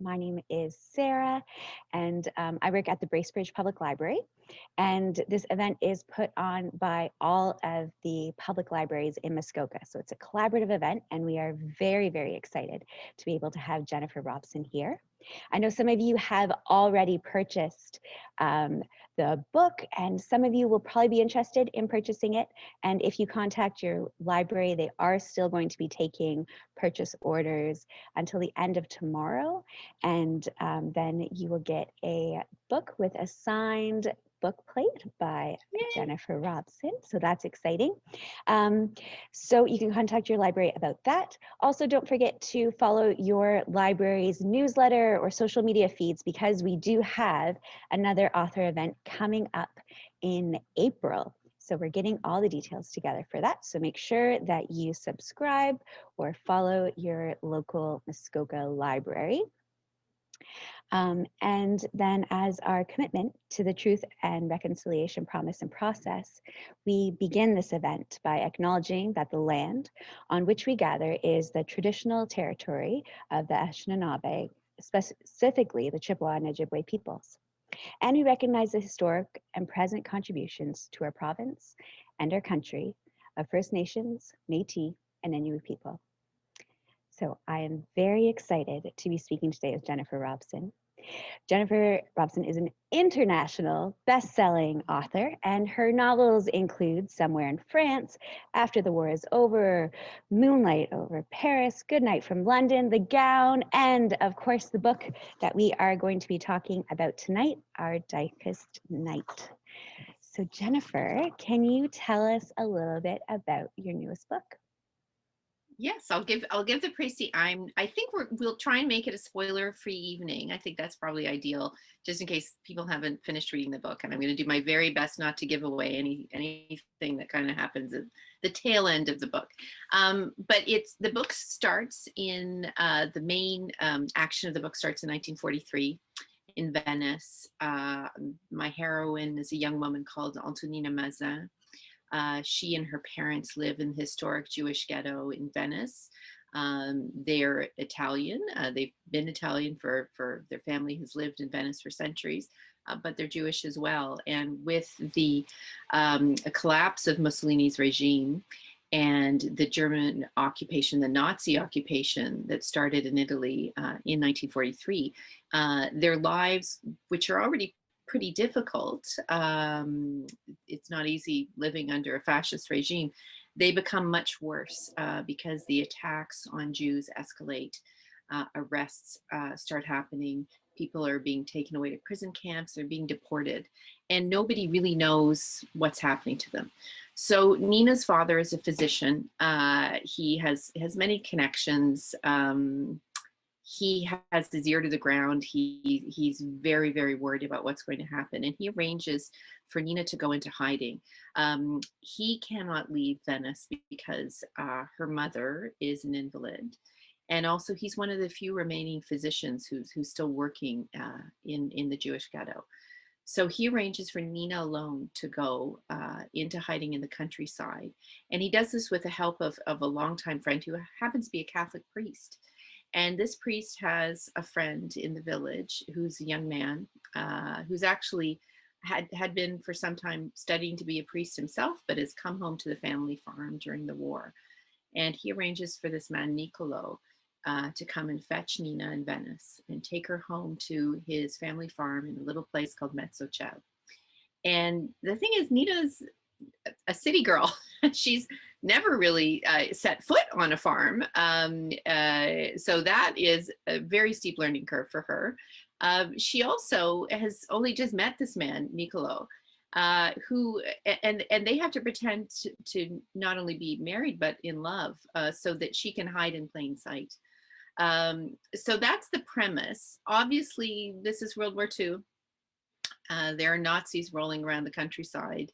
My name is Sarah, and I work at the Bracebridge Public Library. And this event is put on by all of the public libraries in Muskoka. So it's a collaborative event, and we are very, very excited to be able to have Jennifer Robson here. I know some of you have already purchased the book, and some of you will probably be interested in purchasing it. And if you contact your library, they are still going to be taking purchase orders until the end of tomorrow. And then you will get a book with a signed book plate by Jennifer Robson. So that's exciting. So you can contact your library about that. Also, don't forget to follow your library's newsletter or social media feeds, because we do have another author event coming up in April. So we're getting all the details together for that. So make sure that you subscribe or follow your local Muskoka library. And then, as our commitment to the Truth and Reconciliation Promise and Process, we begin this event by acknowledging that the land on which we gather is the traditional territory of the Anishinaabe, specifically the Chippewa and Ojibwe peoples. And we recognize the historic and present contributions to our province and our country of First Nations, Métis, and Inuit people. So I am very excited to be speaking today with Jennifer Robson. Jennifer Robson is an international best-selling author, and her novels include Somewhere in France, After the War is Over, Moonlight over Paris, Goodnight from London, The Gown, and of course the book that we are going to be talking about tonight, Our Darkest Night. So Jennifer, can you tell us a little bit about your newest book? Yes, I'll give the précis. I think we'll try and make it a spoiler-free evening. I think that's probably ideal, just in case people haven't finished reading the book. And I'm going to do my very best not to give away anything that kind of happens at the tail end of the book. But the book starts in the main action of the book starts in 1943 in Venice. My heroine is a young woman called Antonina Mazin. She and her parents live in the historic Jewish ghetto in Venice. They're Italian. They've been Italian for their family has lived in Venice for centuries, but they're Jewish as well. And with the collapse of Mussolini's regime and the German occupation, the Nazi occupation that started in Italy in 1943, their lives, which are already pretty difficult, it's not easy living under a fascist regime, they become much worse because the attacks on Jews escalate, arrests start happening, people are being taken away to prison camps, they're being deported, and nobody really knows what's happening to them. So Nina's father is a physician. He has many connections. He has his ear to the ground. He's very, very worried about what's going to happen. And he arranges for Nina to go into hiding. He cannot leave Venice because her mother is an invalid. And also he's one of the few remaining physicians who's still working in the Jewish ghetto. So he arranges for Nina alone to go into hiding in the countryside. And he does this with the help of a longtime friend who happens to be a Catholic priest. And this priest has a friend in the village who's a young man who's actually had been for some time studying to be a priest himself, but has come home to the family farm during the war. And he arranges for this man, Niccolo, to come and fetch Nina in Venice and take her home to his family farm in a little place called Muskoka. And the thing is, Nina's a city girl. She's never really set foot on a farm. So that is a very steep learning curve for her. She also has only just met this man, Niccolo, who, and they have to pretend to not only be married, but in love, so that she can hide in plain sight. So that's the premise. Obviously, this is World War II. There are Nazis rolling around the countryside.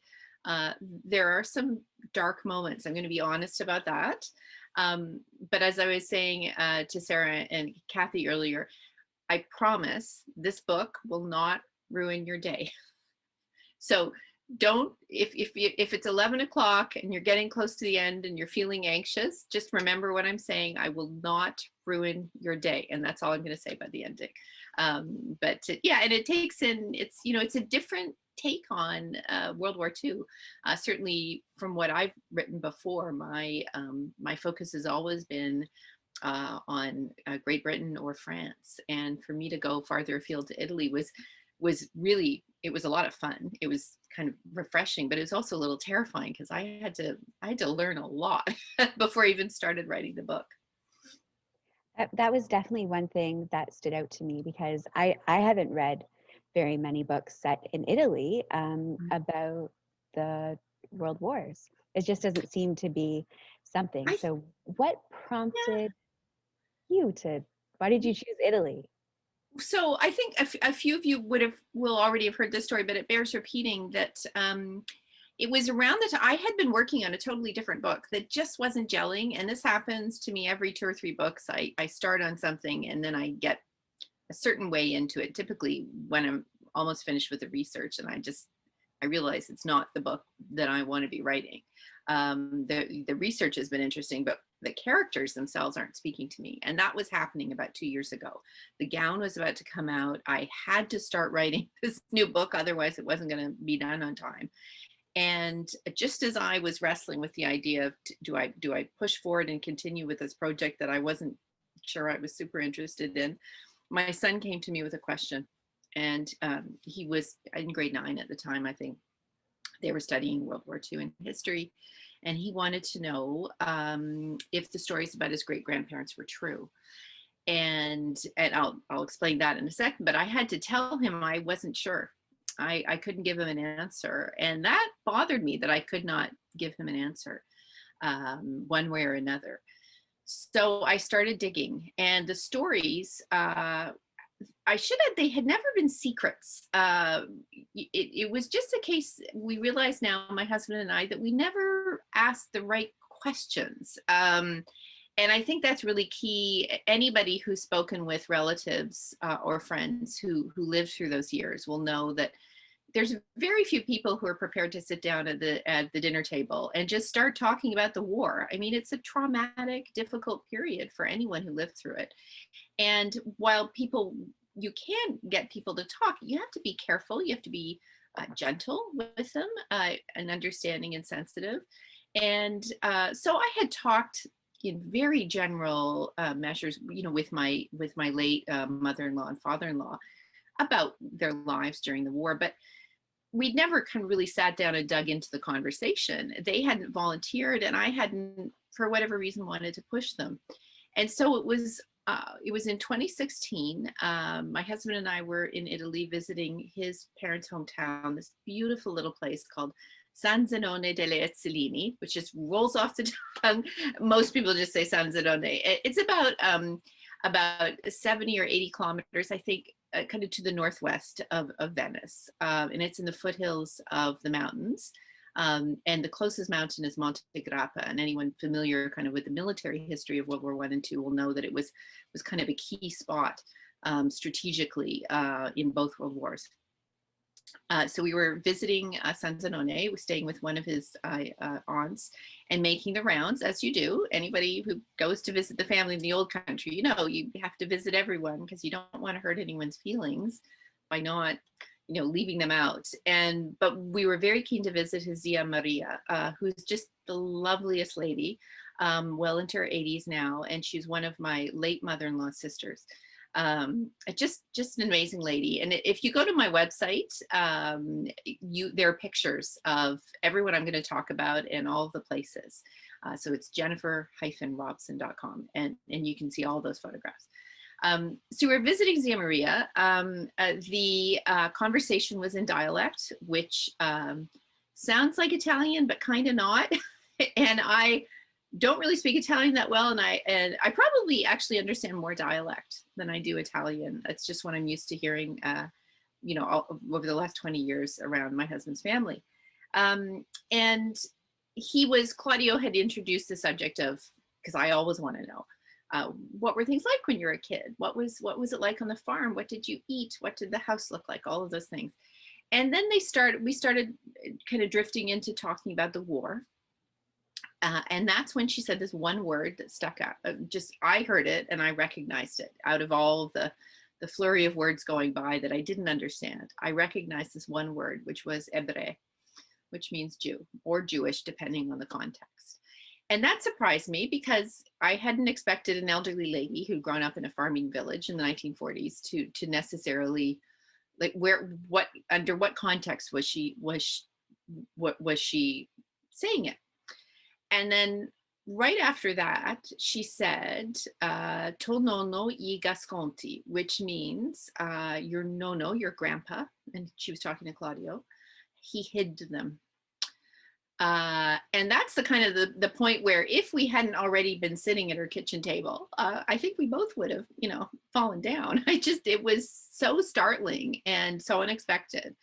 There are some dark moments. I'm going to be honest about that. But as I was saying to Sarah and Kathy earlier, I promise this book will not ruin your day. So don't, if it's 11 o'clock and you're getting close to the end and you're feeling anxious, just remember what I'm saying. I will not ruin your day, and that's all I'm going to say by the ending. Yeah, and it takes in, it's, you know, it's a different take on World War II. Certainly from what I've written before, my focus has always been on Great Britain or France, and for me to go farther afield to Italy was really, it was a lot of fun. It was kind of refreshing, but it was also a little terrifying because I had to learn a lot before I even started writing the book. That was definitely one thing that stood out to me because I haven't read very many books set in Italy about the world wars. It just doesn't seem to be something. I So, what Yeah. prompted you to? Why did you choose Italy? So I think a few of you will already have heard this story, but it bears repeating that it was around the time I had been working on a totally different book that just wasn't gelling. And this happens to me every 2 or 3 books. I start on something and then I get a certain way into it, typically when I'm almost finished with the research, and I realize it's not the book that I want to be writing. The research has been interesting, but the characters themselves aren't speaking to me. And that was happening about 2 years ago. The gown was about to come out. I had to start writing this new book, otherwise it wasn't going to be done on time. And just as I was wrestling with the idea of do I push forward and continue with this project that I wasn't sure I was super interested in, my son came to me with a question. And he was in grade 9 at the time, I think. They were studying World War II in history. And he wanted to know if the stories about his great grandparents were true. And I'll explain that in a second, but I had to tell him I wasn't sure. I couldn't give him an answer. And that bothered me that I could not give him an answer one way or another. So I started digging, and the stories, they had never been secrets. It was just a case, we realize now, my husband and I, that we never asked the right questions. And I think that's really key. Anybody who's spoken with relatives or friends who lived through those years will know that there's very few people who are prepared to sit down at the dinner table and just start talking about the war. I mean, it's a traumatic, difficult period for anyone who lived through it. And while you can get people to talk, you have to be careful. You have to be gentle with them and understanding and sensitive. And so I had talked in very general measures, you know, with my late mother-in-law and father-in-law about their lives during the war, but we'd never kind of really sat down and dug into the conversation. They hadn't volunteered, and I hadn't, for whatever reason, wanted to push them. And so it was in 2016. My husband and I were in Italy visiting his parents' hometown, this beautiful little place called San Zenone delle Ezzelini, which just rolls off the tongue. Most people just say San Zenone. It's about 70 or 80 kilometers, I think, kind of to the northwest of Venice. And it's in the foothills of the mountains. And the closest mountain is Monte Grappa. And anyone familiar kind of with the military history of World War I and II will know that it was kind of a key spot strategically in both World Wars. So we were visiting San Zenone, was staying with one of his aunts and making the rounds, as you do. Anybody who goes to visit the family in the old country, you know, you have to visit everyone because you don't want to hurt anyone's feelings by not, you know, leaving them out. But we were very keen to visit his Zia Maria, who's just the loveliest lady, well into her 80s now. And she's one of my late mother-in-law's sisters. Just an amazing lady. And if you go to my website, there are pictures of everyone I'm going to talk about and all the places. So it's Jennifer-Robson.com, and you can see all those photographs. So we're visiting Zia Maria. The conversation was in dialect, which sounds like Italian, but kind of not. And I don't really speak Italian that well, and I probably actually understand more dialect than I do Italian. That's just what I'm used to hearing, you know, over the last 20 years around my husband's family. And Claudio had introduced the subject of, because I always want to know, what were things like when you were a kid? What was it like on the farm? What did you eat? What did the house look like? All of those things. And then we started kind of drifting into talking about the war. And that's when she said this one word that stuck out. Just, I heard it and I recognized it out of all the flurry of words going by that I didn't understand. I recognized this one word, which was Hebreu, which means Jew or Jewish, depending on the context. And that surprised me because I hadn't expected an elderly lady who'd grown up in a farming village in the 1940s to necessarily, like, under what context was she saying it? And then right after that, she said, "To nonno I gasconti," which means your nono, your grandpa, and she was talking to Claudio, he hid them. And that's the kind of the point where if we hadn't already been sitting at her kitchen table, I think we both would have, fallen down. It was so startling and so unexpected.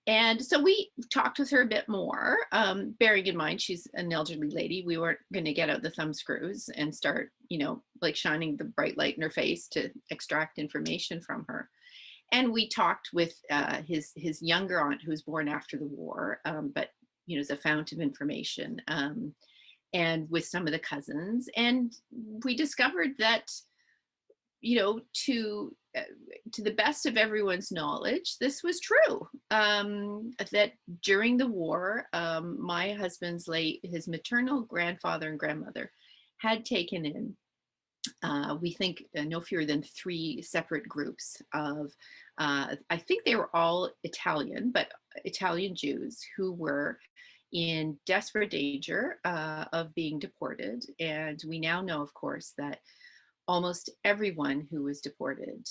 And so we talked with her a bit more, bearing in mind she's an elderly lady. We weren't going to get out the thumb screws and start, like shining the bright light in her face to extract information from her. And we talked with his younger aunt, who was born after the war, but as a fount of information, and with some of the cousins. And we discovered that, to the best of everyone's knowledge, this was true. That during the war, my husband's his maternal grandfather and grandmother had taken in, we think, no fewer than 3 separate groups of, I think they were all Italian, but Italian Jews who were in desperate danger of being deported. And we now know, of course, that almost everyone who was deported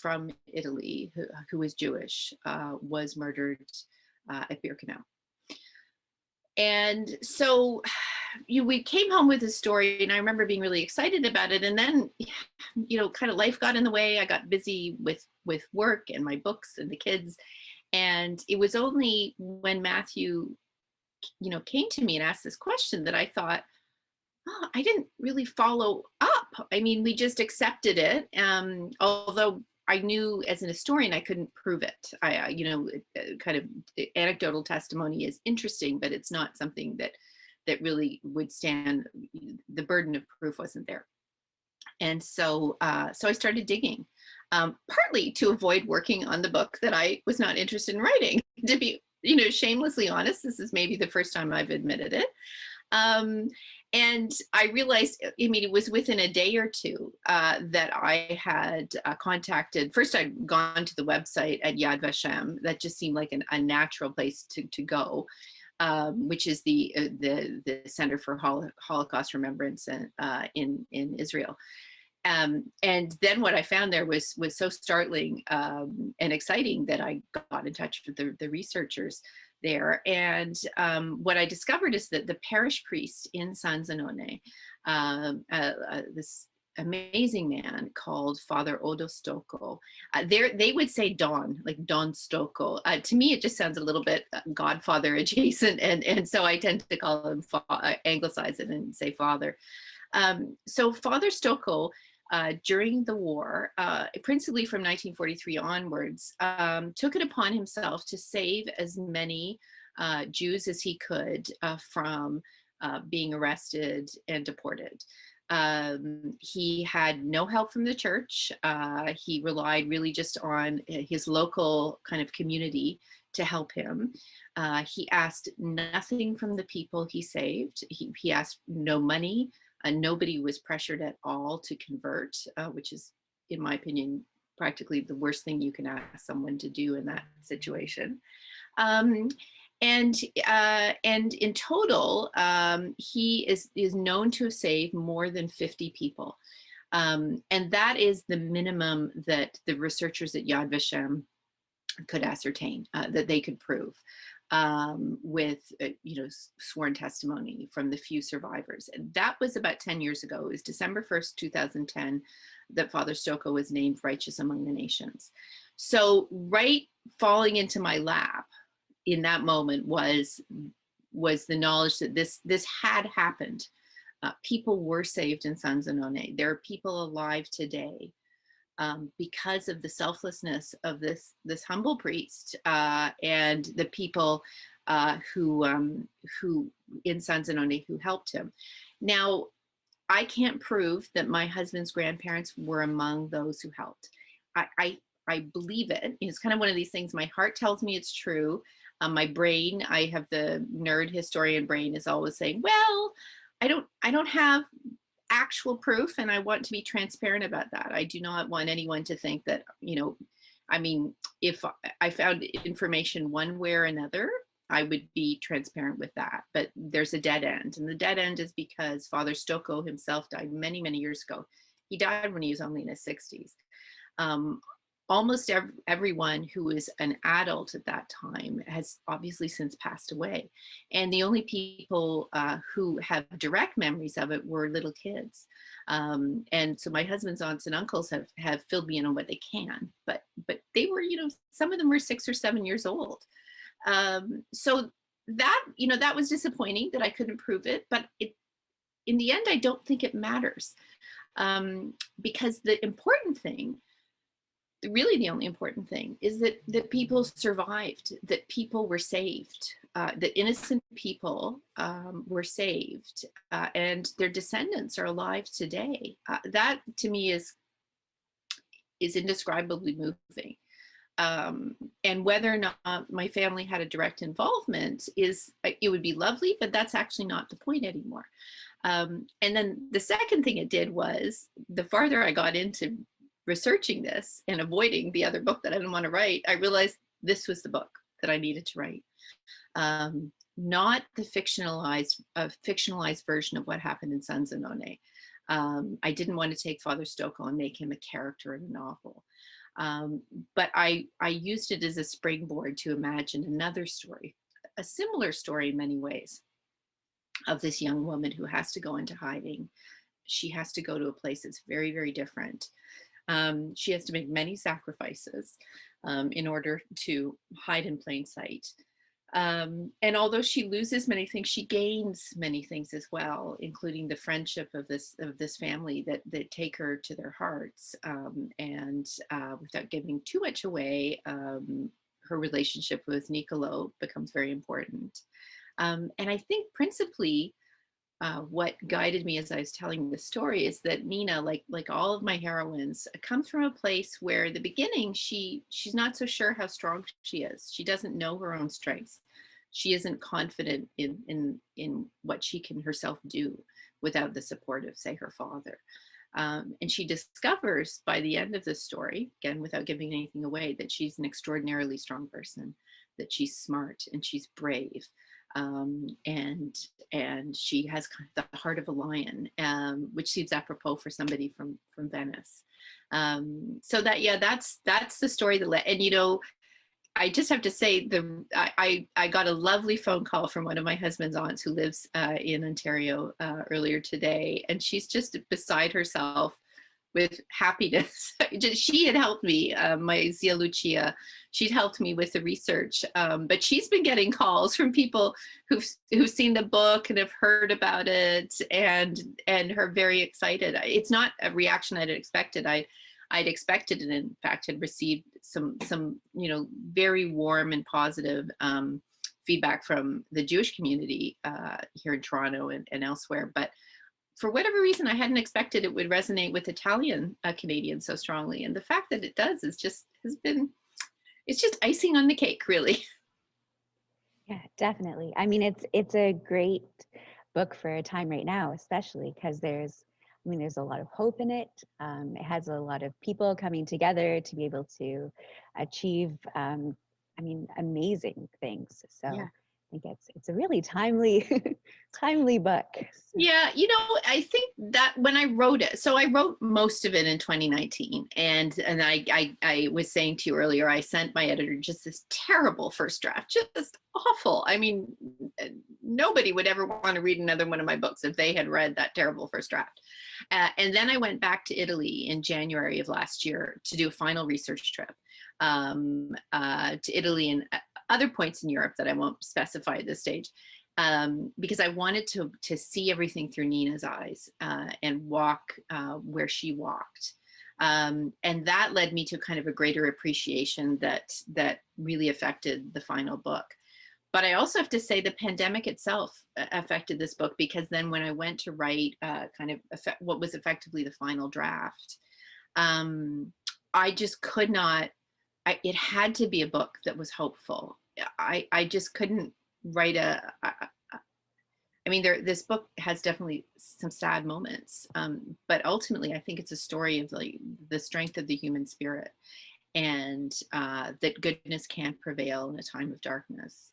from Italy who was Jewish was murdered at Birkenau. And so we came home with this story, and I remember being really excited about it. And then, kind of life got in the way. I got busy with work and my books and the kids. And it was only when Matthew, came to me and asked this question that I thought, oh, I didn't really follow up. I mean, we just accepted it. Although I knew as an historian, I couldn't prove it. Kind of anecdotal testimony is interesting, but it's not something that really would stand. The burden of proof wasn't there. And so I started digging, partly to avoid working on the book that I was not interested in writing. To be, shamelessly honest, this is maybe the first time I've admitted it. And I realized, it was within a day or two that I had contacted. First, I'd gone to the website at Yad Vashem. That just seemed like a natural place to go, which is the Center for Holocaust Remembrance in Israel. And then what I found there was so startling and exciting that I got in touch with the researchers there. And what I discovered is that the parish priest in San Zenone, this amazing man called Father Odo Stocco, they would say Don, like Don Stocco. To me, it just sounds a little bit Godfather adjacent. And so I tend to call him, anglicize it and say Father. So Father Stocco, during the war, principally from 1943 onwards, took it upon himself to save as many Jews as he could from being arrested and deported. He had no help from the church. He relied really just on his local kind of community to help him. He asked nothing from the people he saved. He asked no money. Nobody was pressured at all to convert, which is, in my opinion, practically the worst thing you can ask someone to do in that situation. And in total, he is known to have saved more than 50 people. And that is the minimum that the researchers at Yad Vashem could ascertain, that they could prove. With sworn testimony from the few survivors. And that was about 10 years ago. It was December 1st, 2010, that Father Stocco was named Righteous Among the Nations. So right falling into my lap in that moment was the knowledge that this had happened. People were saved in San Zenone. There are people alive today because of the selflessness of this humble priest and the people who in Sanzanone who helped him. Now, I can't prove that my husband's grandparents were among those who helped. I believe it. It's kind of one of these things. My heart tells me it's true. My brain, I have the nerd historian brain, is always saying, well, I don't have actual proof, and I want to be transparent about that. I do not want anyone to think that, I mean, if I found information one way or another, I would be transparent with that. But there's a dead end. And the dead end is because Father Stocco himself died many, many years ago. He died when he was only in his 60s. Almost everyone who was an adult at that time has obviously since passed away. And the only people who have direct memories of it were little kids. And so my husband's aunts and uncles have filled me in on what they can, but they were, some of them were 6 or 7 years old. So that, that was disappointing that I couldn't prove it, but in the end, I don't think it matters. Because the important thing, really the only important thing, is that people survived, that people were saved, that innocent people were saved, and their descendants are alive today. That to me is indescribably moving. And whether or not my family had a direct involvement it would be lovely, but that's actually not the point anymore. And then the second thing it did was, the farther I got into researching this and avoiding the other book that I didn't want to write, I realized this was the book that I needed to write. Not the fictionalized version of what happened in Sanzanone. I didn't want to take Father Stocco and make him a character in a novel. But I used it as a springboard to imagine another story, a similar story in many ways, of this young woman who has to go into hiding. She has to go to a place that's very, very different. She has to make many sacrifices in order to hide in plain sight. And although she loses many things, she gains many things as well, including the friendship of this family that take her to their hearts. And without giving too much away, her relationship with Niccolo becomes very important. And I think principally, what guided me as I was telling this story is that Nina, like all of my heroines, comes from a place where at the beginning she's not so sure how strong she is. She doesn't know her own strengths. She isn't confident in what she can herself do without the support of, say, her father. And she discovers by the end of the story, again, without giving anything away, that she's an extraordinarily strong person, that she's smart and she's brave. And she has kind of the heart of a lion, which seems apropos for somebody from Venice. So that's the story that and I just have to say I got a lovely phone call from one of my husband's aunts who lives in Ontario earlier today, and she's just beside herself with happiness. She had helped me, my Zia Lucia, she'd helped me with the research, but she's been getting calls from people who've seen the book and have heard about it and are very excited. It's not a reaction I'd expected. I'd expected, and in fact had received some very warm and positive feedback from the Jewish community here in Toronto and elsewhere, but for whatever reason, I hadn't expected it would resonate with Italian Canadians so strongly. And the fact that it does it's just icing on the cake, really. Yeah, definitely. I mean, it's a great book for a time right now, especially because there's a lot of hope in it. It has a lot of people coming together to be able to achieve, amazing things. So yeah. I think it's a really timely, timely book. Yeah, I think that when I wrote it, so I wrote most of it in 2019, and I was saying to you earlier, I sent my editor just this terrible first draft, just awful. I mean, nobody would ever want to read another one of my books if they had read that terrible first draft. And then I went back to Italy in January of last year to do a final research trip to Italy and other points in Europe that I won't specify at this stage. Because I wanted to see everything through Nina's eyes and walk where she walked. And that led me to kind of a greater appreciation that really affected the final book. But I also have to say the pandemic itself affected this book, because then when I went to write what was effectively the final draft, I just could not, it had to be a book that was hopeful. I just couldn't write this book has definitely some sad moments, but ultimately I think it's a story of like the strength of the human spirit, and that goodness can prevail in a time of darkness,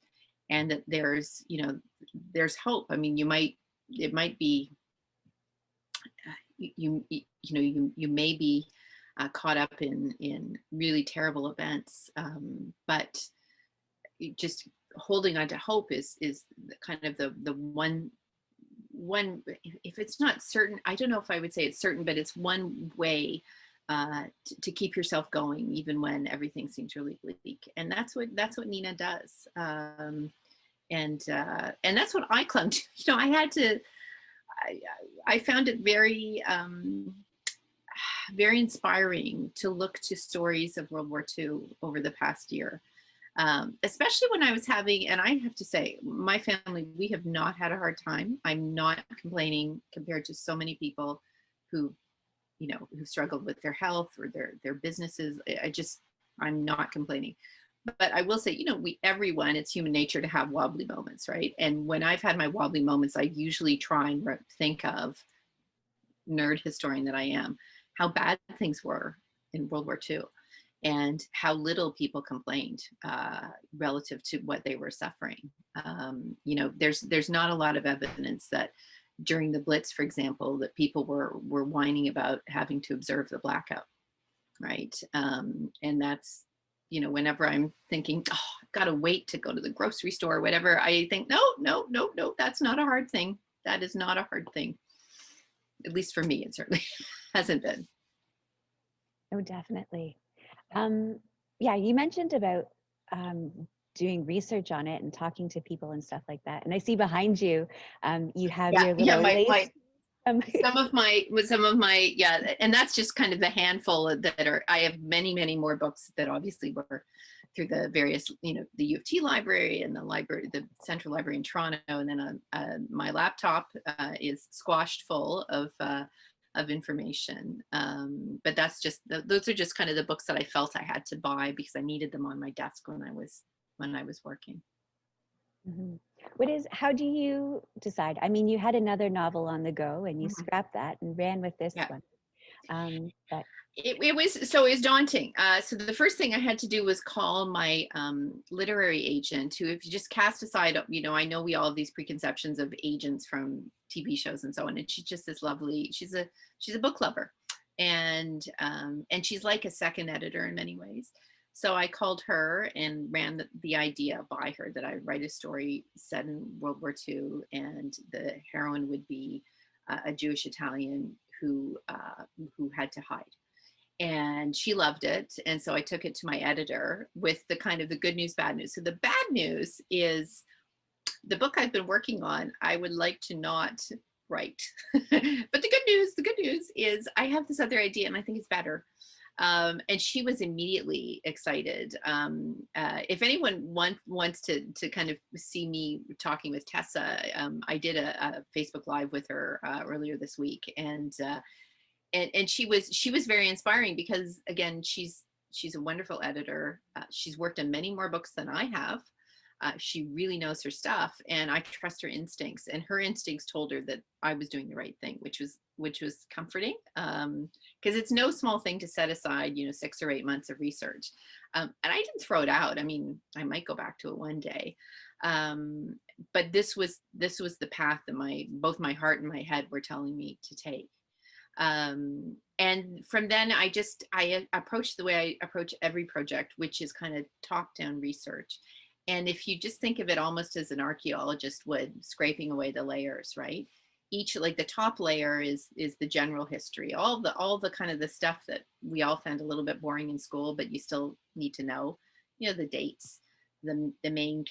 and that there's hope. I mean, it might be, you may be caught up in really terrible events, but just holding on to hope is kind of the one, if it's not certain, I don't know if I would say it's certain, but it's one way to keep yourself going even when everything seems really bleak. And that's what Nina does. And that's what I clung to. I found it very very inspiring to look to stories of World War II over the past year. Especially when I was having, and I have to say, my family, we have not had a hard time. I'm not complaining compared to so many people who struggled with their health or their businesses. I'm not complaining. But I will say, it's human nature to have wobbly moments, right? And when I've had my wobbly moments, I usually try and think of, nerd historian that I am, how bad things were in World War II. And how little people complained relative to what they were suffering. There's not a lot of evidence that during the Blitz, for example, that people were whining about having to observe the blackout, right? And that's, whenever I'm thinking, oh, I've got to wait to go to the grocery store or whatever, I think, no, that's not a hard thing. That is not a hard thing. At least for me, it certainly hasn't been. Oh, definitely. Yeah, you mentioned about doing research on it and talking to people and stuff like that. And I see behind you, you have your little lace. Some of my, yeah, and that's just kind of the handful that are, I have many more books that obviously were through the various, the U of T library and the Central Library in Toronto. And then my laptop is squashed full of information. But that's just, those are just kind of the books that I felt I had to buy because I needed them on my desk when I was working. Mm-hmm. How do you decide? I mean, you had another novel on the go and you scrapped that and ran with this one. But it was daunting. So the first thing I had to do was call my literary agent, who, if you just cast aside, I know we all have these preconceptions of agents from TV shows and so on, and she's just this lovely, she's a book lover, and she's like a second editor in many ways. So I called her and ran the idea by her that I write a story set in World War II, and the heroine would be a Jewish Italian who had to hide. And she loved it. And so I took it to my editor with the kind of the good news, bad news. So the bad news is the book I've been working on, I would like to not write. But the good news is I have this other idea and I think it's better. And she was immediately excited. If anyone wants to kind of see me talking with Tessa, I did a Facebook Live with her earlier this week, and she was very inspiring because, again, she's a wonderful editor. She's worked on many more books than I have. She really knows her stuff, and I trust her instincts. And her instincts told her that I was doing the right thing, which was comforting, because it's no small thing to set aside, 6 or 8 months of research. And I didn't throw it out. I mean, I might go back to it one day. But this was the path that both my heart and my head were telling me to take. And from then I approached the way I approach every project, which is kind of top-down research. And if you just think of it almost as an archaeologist would, scraping away the layers, right? Each, like the top layer is the general history, all the kind of the stuff that we all found a little bit boring in school, but you still need to know, the dates, the main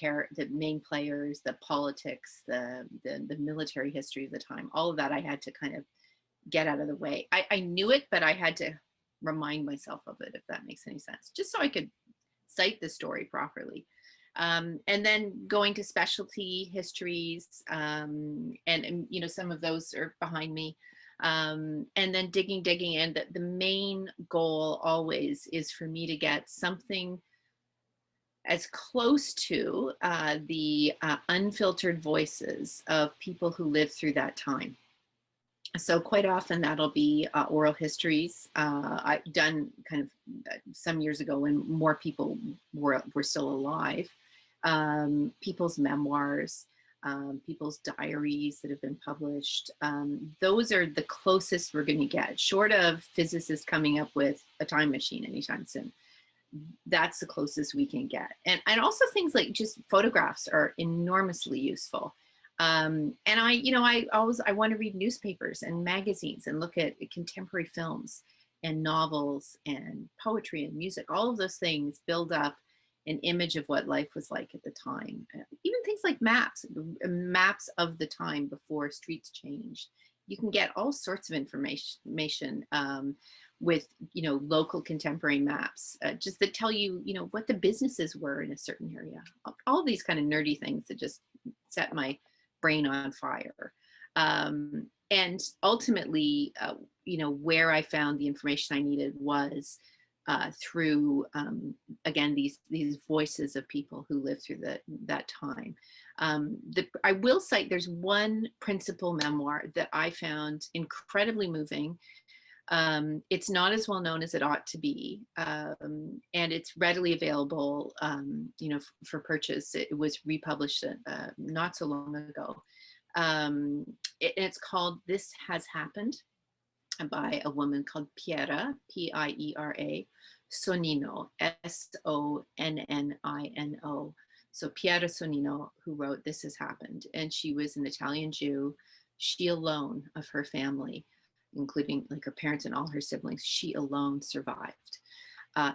players, the politics, the military history of the time, all of that I had to kind of get out of the way. I knew it, but I had to remind myself of it, if that makes any sense, just so I could cite the story properly. And then going to specialty histories, and you know, some of those are behind me. And then digging, and the main goal always is for me to get something as close to the unfiltered voices of people who lived through that time. So quite often that'll be oral histories. I've done kind of some years ago when more people were still alive. People's memoirs, people's diaries that have been published. Those are the closest we're going to get, short of physicists coming up with a time machine anytime soon. That's the closest we can get. And also things like just photographs are enormously useful. And I want to read newspapers and magazines and look at contemporary films and novels and poetry and music. All of those things build up an image of what life was like at the time. Even things like maps of the time before streets changed. You can get all sorts of information with, you know, local contemporary maps, just that tell you, you know, what the businesses were in a certain area. All these kind of nerdy things that just set my brain on fire. And ultimately, you know, where I found the information I needed was through, again, these voices of people who lived through that time. I will cite, there's one principal memoir that I found incredibly moving. It's not as well known as it ought to be, and it's readily available, you know, for purchase. It was republished not so long ago. It's called "This Has Happened" by a woman called Piera, Piera Sonnino, Sonnino. So Piera Sonnino, who wrote "This Has Happened," and she was an Italian Jew. She alone of her family, including like her parents and all her siblings, she alone survived.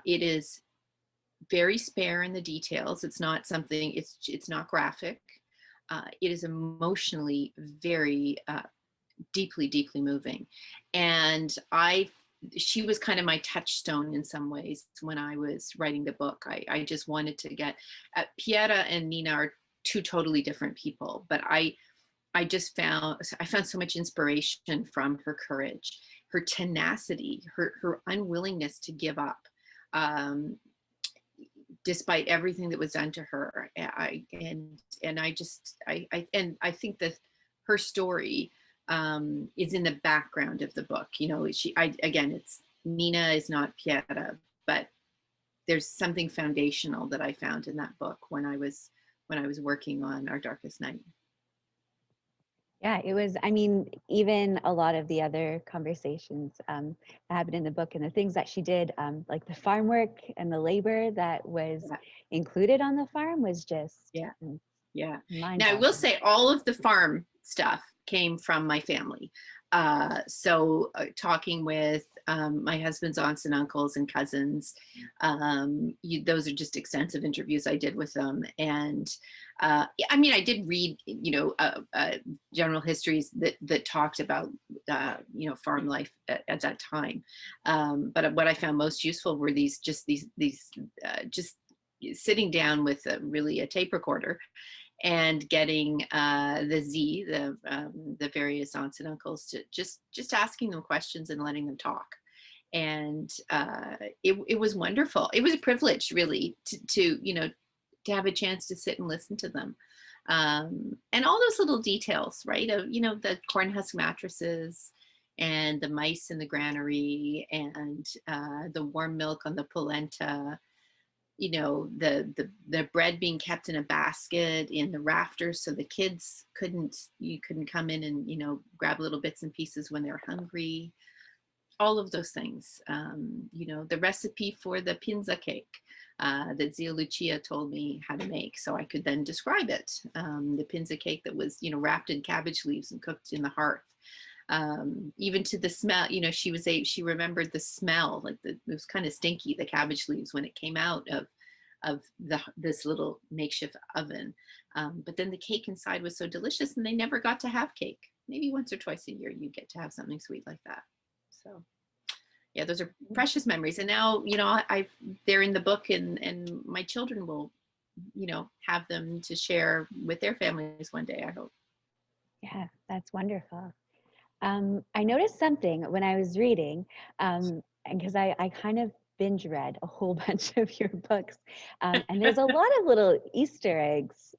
It is very spare in the details. It's not something, it's not graphic. It is emotionally very deeply moving. And she was kind of my touchstone in some ways when I was writing the book. I just wanted to get, Piera and Nina are two totally different people, but I found so much inspiration from her courage, her tenacity, her unwillingness to give up, despite everything that was done to her. I think that her story is in the background of the book. You know, again, it's Nina is not Piera, but there's something foundational that I found in that book when I was working on Our Darkest Night. Yeah, it was, I mean, even a lot of the other conversations that happened in the book and the things that she did, like the farm work and the labor that was included on the farm was just Yeah. mind-boggling. Now I will say all of the farm stuff came from my family. So talking with my husband's aunts and uncles and cousins, those are just extensive interviews I did with them. And I mean, I did read, you know, general histories that talked about, you know, farm life at that time. But what I found most useful were these just sitting down with really a tape recorder and getting the various aunts and uncles to just asking them questions and letting them talk. And it was wonderful. It was a privilege, really, to you know, to have a chance to sit and listen to them. And all those little details, right? Of, you know, the corn husk mattresses and the mice in the granary and the warm milk on the polenta, you know, the bread being kept in a basket in the rafters so the kids couldn't come in and, you know, grab little bits and pieces when they're hungry. All of those things. You know, the recipe for the Pinza cake that Zia Lucia told me how to make so I could then describe it. The Pinza cake that was, you know, wrapped in cabbage leaves and cooked in the hearth. Even to the smell, you know, she remembered the smell, like it was kind of stinky, the cabbage leaves, when it came out of this little makeshift oven. But then the cake inside was so delicious, and they never got to have cake. Maybe once or twice a year you get to have something sweet like that. So Yeah, those are precious memories. And now, you know, they're in the book, and my children will, you know, have them to share with their families one day, I hope. Yeah, that's wonderful. I noticed something when I was reading, and because I kind of binge read a whole bunch of your books, and there's a lot of little Easter eggs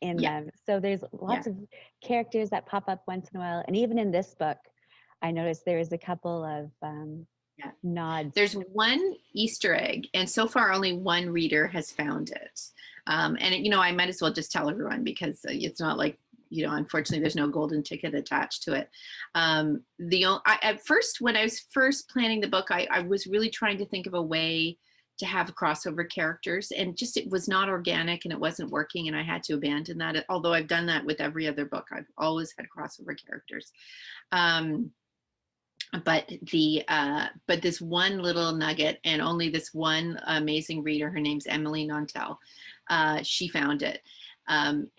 in Yeah, them. So there's yeah, lots of characters that pop up once in a while, and even in this book, I noticed there was a couple of yeah. nods. There's one Easter egg, and so far only one reader has found it. And you know, I might as well just tell everyone, because it's not like, you know, unfortunately, there's no golden ticket attached to it. At first, when I was first planning the book, I was really trying to think of a way to have crossover characters, and just it was not organic and it wasn't working, and I had to abandon that. Although I've done that with every other book, I've always had crossover characters. Um, but this one little nugget, and only this one amazing reader, her name's Emily Nontel, she found it. And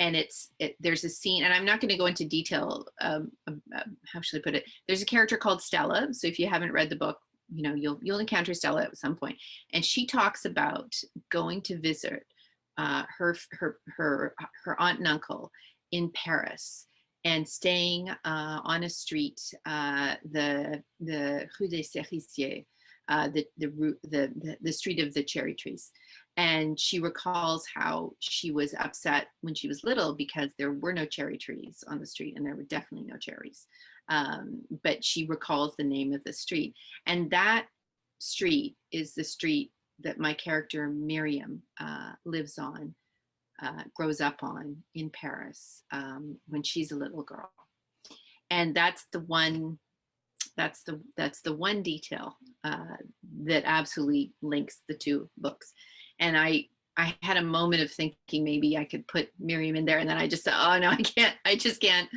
there's a scene, and I'm not going to go into detail. How should I put it? There's a character called Stella. So if you haven't read the book, you know, you'll encounter Stella at some point, and she talks about going to visit her aunt and uncle in Paris, and staying on a street, the Rue des Cerisiers, the street of the cherry trees. And she recalls how she was upset when she was little because there were no cherry trees on the street, and there were definitely no cherries. But she recalls the name of the street, and that street is the street that my character Miriam lives on, grows up on in Paris, when she's a little girl. And that's the one detail that absolutely links the two books. And I had a moment of thinking maybe I could put Miriam in there, and then I just said, oh no, I can't. I just can't.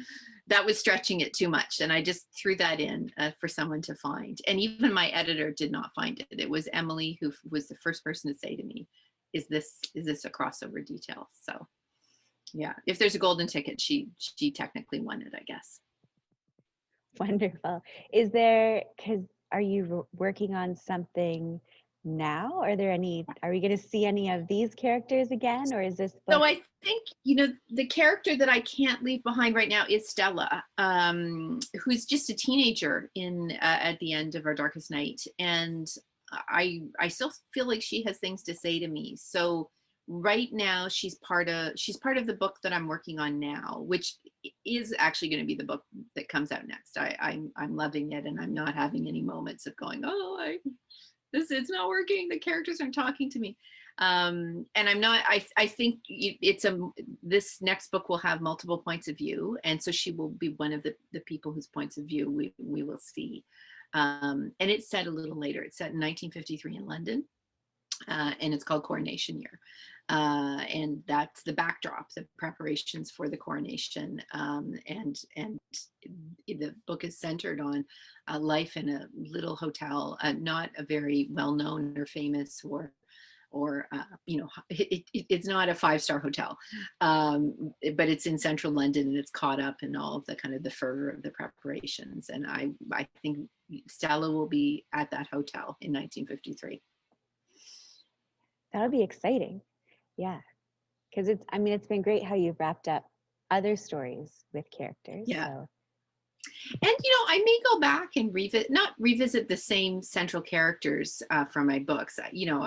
That was stretching it too much, and I just threw that in for someone to find. And even my editor did not find it. It was Emily who was the first person to say to me, is this a crossover detail? So yeah, if there's a golden ticket, she technically won it, I guess. Wonderful. Is there, because are you working on something now? Are we going to see any of these characters again, or is this So book? I think, you know, the character that I can't leave behind right now is Stella, who's just a teenager at the end of Our Darkest Night, and I still feel like she has things to say to me. So right now she's part of the book that I'm working on now, which is actually going to be the book that comes out next. I'm loving it, and I'm not having any moments of going, oh, it's not working. The characters aren't talking to me. And I'm not, I think this next book will have multiple points of view. And so she will be one of the people whose points of view we will see. And it's set a little later. It's set in 1953 in London. And it's called Coronation Year. And that's the backdrop, the preparations for the coronation. And the book is centered on life in a little hotel, not a very well-known or famous or you know, it's not a five-star hotel, but it's in central London, and it's caught up in all of the kind of the fervor of the preparations. And I think Stella will be at that hotel in 1953. That'll be exciting. Yeah. Because it's been great how you've wrapped up other stories with characters. Yeah. So And you know, I may go back and not revisit the same central characters from my books. You know,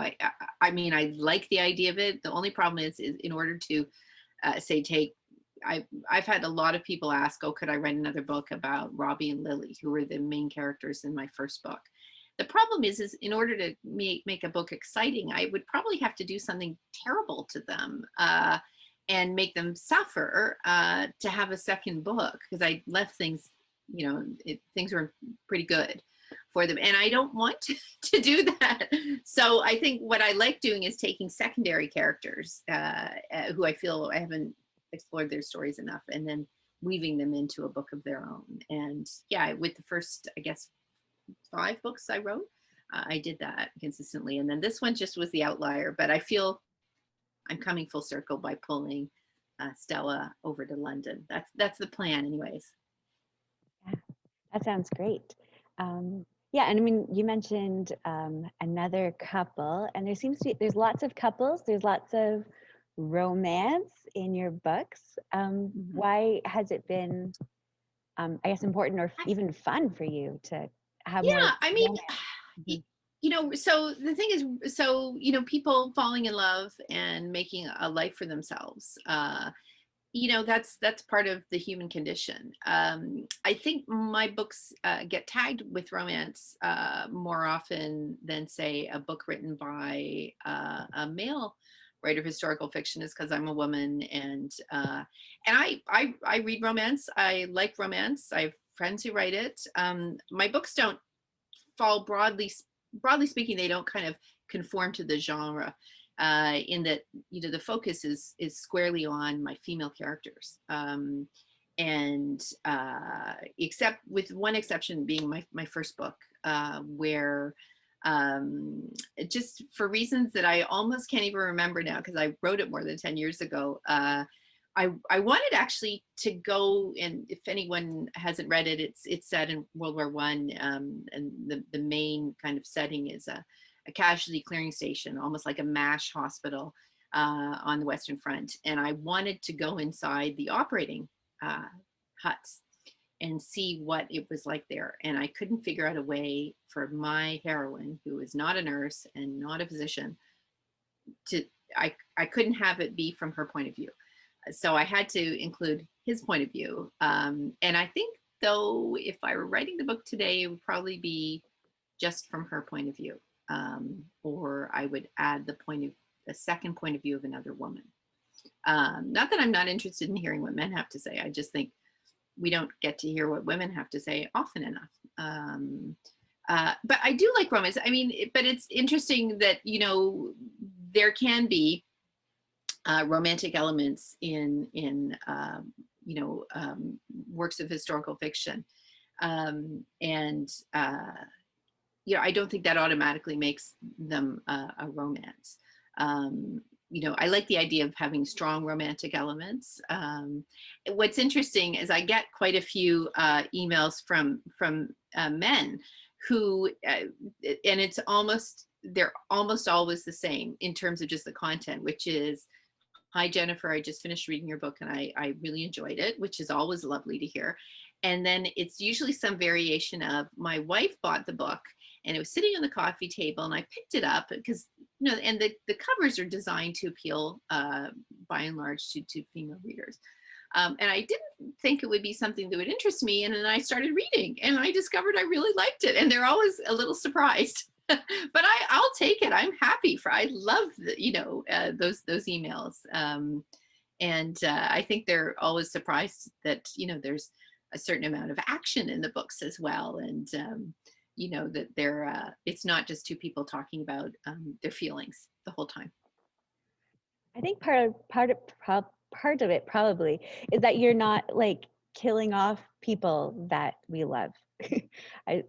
I mean, I like the idea of it. The only problem is in order to I've had a lot of people ask, oh, could I write another book about Robbie and Lily, who were the main characters in my first book? The problem is in order to make a book exciting, I would probably have to do something terrible to them and make them suffer to have a second book, because I left things, you know, things were pretty good for them, and I don't want to do that. So I think what I like doing is taking secondary characters who I feel I haven't explored their stories enough, and then weaving them into a book of their own. And yeah, with the first, I guess, 5 books I wrote, I did that consistently. And then this one just was the outlier, but I feel I'm coming full circle by pulling Stella over to London. That's the plan anyways. yeah, that sounds great. Yeah, and I mean, you mentioned another couple, and there's lots of couples, there's lots of romance in your books. Mhm. Why has it been, I guess, important or even fun for you to have more Yeah, I mean, romance? Mhm. so the thing is, so, people falling in love and making a life for themselves. That's part of the human condition. I think my books get tagged with romance more often than, say, a book written by a male writer of historical fiction, is because I'm a woman, and I read romance. I like romance. I have friends who write it. My books don't fall broadly speaking, they don't kind of conform to the genre, in that, the focus is squarely on my female characters, and except with one exception being my first book, where, um, just for reasons that I almost can't even remember now because I wrote it more than 10 years ago. I wanted actually to go, and if anyone hasn't read it, it's set in World War I, and the main kind of setting is a casualty clearing station, almost like a MASH hospital, on the Western Front. And I wanted to go inside the operating uh, huts and see what it was like there. And I couldn't figure out a way for my heroine, who is not a nurse and not a physician, to I couldn't have it be from her point of view. So I had to include his point of view. And I think, though, if I were writing the book today, it would probably be just from her point of view, or I would add the second point of view of another woman. Not that I'm not interested in hearing what men have to say. I just think we don't get to hear what women have to say often enough. But I do like romance. I mean, but it's interesting that, there can be romantic elements in works of historical fiction, and I don't think that automatically makes them a romance. I like the idea of having strong romantic elements. What's interesting is I get quite a few emails from men who, and they're almost always the same in terms of just the content, which is, "Hi, Jennifer, I just finished reading your book and I really enjoyed it," which is always lovely to hear. And then it's usually some variation of, "My wife bought the book and it was sitting on the coffee table and I picked it up because," and the covers are designed to appeal, by and large, to female readers. And I didn't think it would be something that would interest me. And then I started reading and I discovered I really liked it. And they're always a little surprised. But I'll take it. I'm happy I love those emails. And I think they're always surprised that, there's a certain amount of action in the books as well. And, that it's not just two people talking about their feelings the whole time. I think part of it probably is that you're not like killing off people that we love.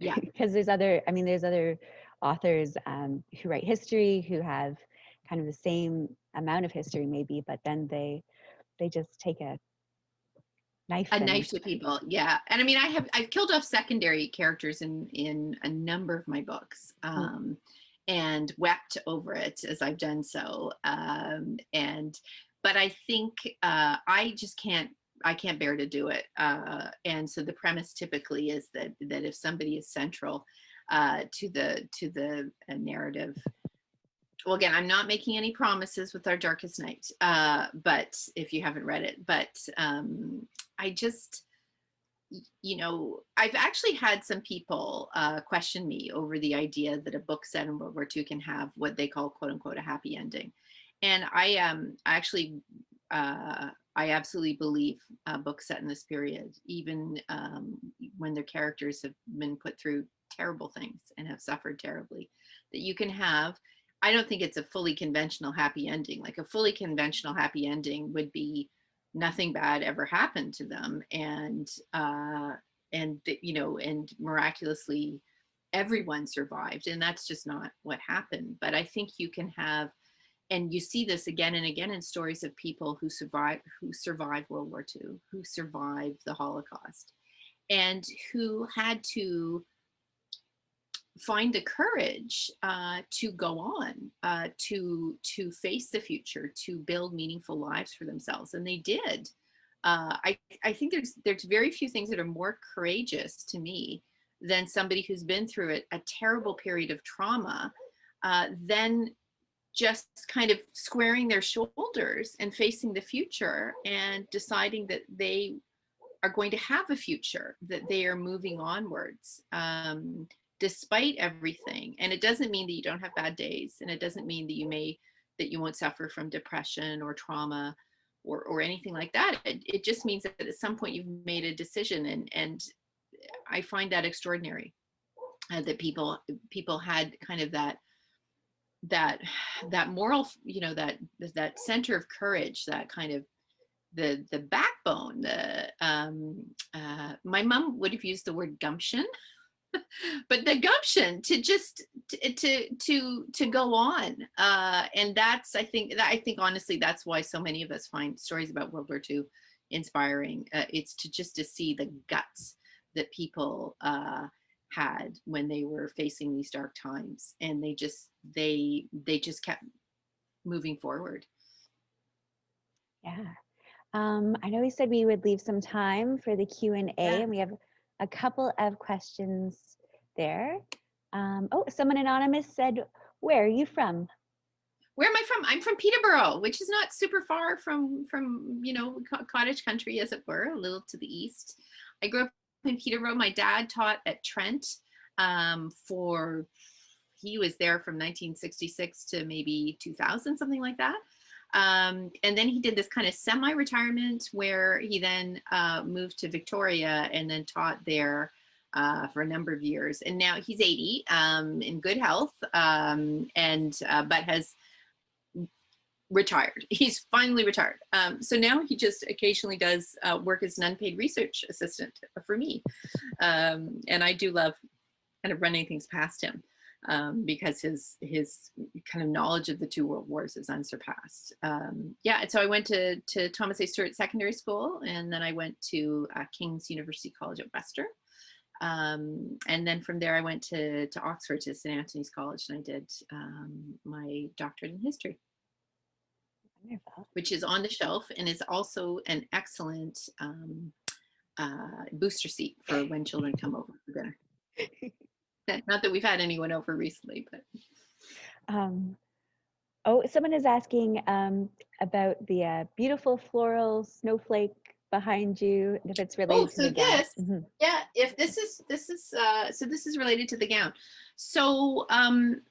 Yeah. Because there's other authors who write history who have kind of the same amount of history maybe, but then they just take a knife A and knife to people, yeah. And I mean, I've killed off secondary characters in a number of my books, mm, and wept over it as I've done so. And but I think I just can't bear to do it. And so the premise typically is that if somebody is central to the narrative. Well, again, I'm not making any promises with Our Darkest Night, but if you haven't read it, but I just, I've actually had some people question me over the idea that a book set in World War II can have what they call, quote unquote, a happy ending. And I absolutely believe books set in this period, even when their characters have been put through terrible things and have suffered terribly, that you can have. I don't think it's a fully conventional happy ending. Like, a fully conventional happy ending would be nothing bad ever happened to them, and miraculously everyone survived, and that's just not what happened. But I think you can have, and you see this again and again in stories of people who survived World War II, who survived the Holocaust, and who had to find the courage to go on, to face the future, to build meaningful lives for themselves, and they did. I think there's very few things that are more courageous to me than somebody who's been through a terrible period of trauma, then just kind of squaring their shoulders and facing the future and deciding that they are going to have a future, that they are moving onwards, despite everything. And it doesn't mean that you don't have bad days, and it doesn't mean that you won't suffer from depression or trauma or anything like that. It just means that at some point you've made a decision, and I find that extraordinary, that people had kind of that moral, that center of courage, that kind of the backbone. My mom would have used the word gumption, but the gumption to just to go on, and that's I think honestly that's why so many of us find stories about World War II inspiring. It's to see the guts that people had when they were facing these dark times, and they just kept moving forward. Yeah. I know we said we would leave some time for the Q&A, and we have a couple of questions there. Oh, someone anonymous said, "Where are you from?" Where am I from? I'm from Peterborough, which is not super far from cottage country, as it were, a little to the east. I grew up in Peterborough. My dad taught at Trent he was there from 1966 to maybe 2000, something like that. And then he did this kind of semi-retirement where he then moved to Victoria and then taught there for a number of years. And now he's 80, in good health, but has retired. He's finally retired. So now he just occasionally does work as an unpaid research assistant for me. And I do love kind of running things past him, because his kind of knowledge of the two world wars is unsurpassed. And so I went to Thomas A. Stewart Secondary School, and then I went to King's University College at Western. And then from there I went to Oxford, to St. Anthony's College, and I did my doctorate in history. Wonderful. Which is on the shelf and is also an excellent booster seat for when children come over for dinner. Not that we've had anyone over recently, but. Someone is asking about the beautiful floral snowflake behind you, and if it's related to the gown. If this is related to the gown. So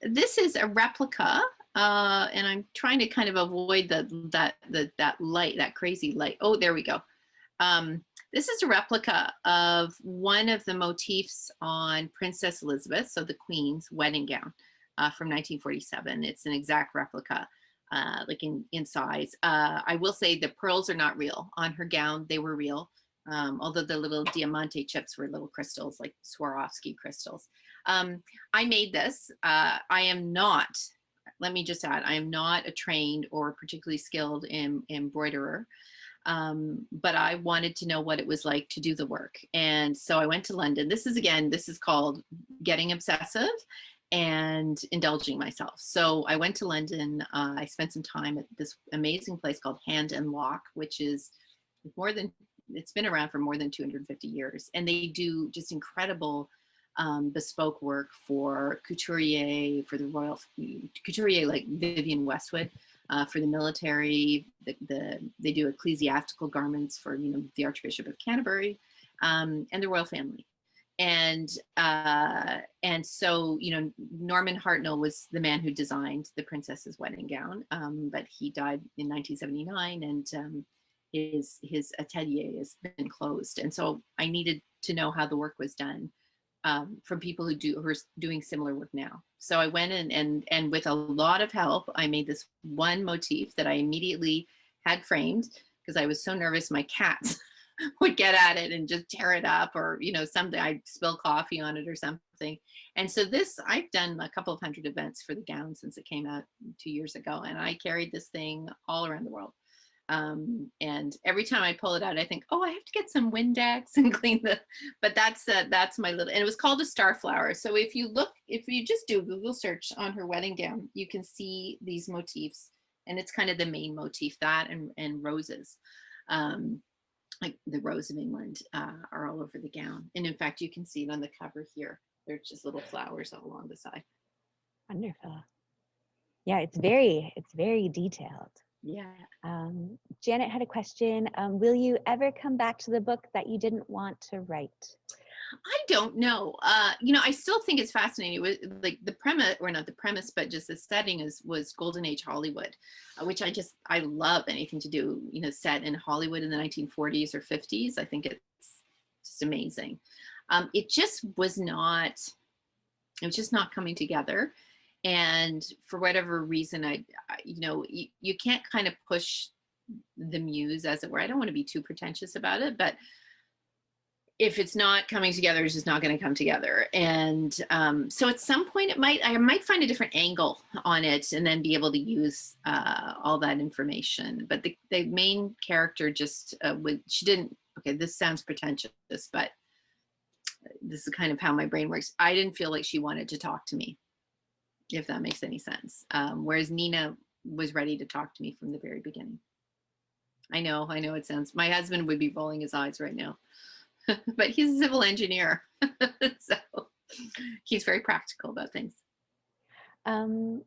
this is a replica, and I'm trying to kind of avoid that light, that crazy light. Oh, there we go. This is a replica of one of the motifs on Princess Elizabeth, so the Queen's wedding gown from 1947. It's an exact replica, like in size. I will say the pearls are not real. On her gown, they were real, although the little diamante chips were little crystals, like Swarovski crystals. I made this. I am not, let me just add, I am not a trained or particularly skilled embroiderer. But I wanted to know what it was like to do the work. And so I went to London. This is called getting obsessive and indulging myself. So I went to London. I spent some time at this amazing place called Hand and Lock, which is it's been around for more than 250 years. And they do just incredible bespoke work for couturier, for the royal couturier like Vivienne Westwood. For the military, they do ecclesiastical garments for the Archbishop of Canterbury, and the royal family, and so Norman Hartnell was the man who designed the princess's wedding gown, but he died in 1979, and his atelier has been closed, and so I needed to know how the work was done. From people who are doing similar work now. So I went in and with a lot of help, I made this one motif that I immediately had framed, because I was so nervous my cats would get at it and just tear it up, or something, I'd spill coffee on it or something. And so I've done a couple of hundred events for the gown since it came out 2 years ago, and I carried this thing all around the world. And every time I pull it out, I think, oh, I have to get some Windex and clean but that's my little, and it was called a starflower. So if you just do a Google search on her wedding gown, you can see these motifs, and it's kind of the main motif, that and roses. Like the Rose of England are all over the gown. And in fact, you can see it on the cover here. They're just little flowers all along the side. Wonderful. Yeah, it's very detailed. Yeah. Janet had a question. Will you ever come back to the book that you didn't want to write? I don't know. I still think it's fascinating. It was like the premise, or not the premise, but just the setting was Golden Age Hollywood, which I love anything to do, set in Hollywood in the 1940s or 50s. I think it's just amazing. It was just not coming together. And for whatever reason, you can't kind of push the muse, as it were. I don't want to be too pretentious about it, but if it's not coming together, it's just not going to come together. And so at some point I might find a different angle on it and then be able to use all that information. But the main character just, she didn't, okay, this sounds pretentious, but this is kind of how my brain works. I didn't feel like she wanted to talk to me, if that makes any sense. Whereas Nina was ready to talk to me from the very beginning. I know it sounds, my husband would be rolling his eyes right now. But he's a civil engineer, so he's very practical about things. We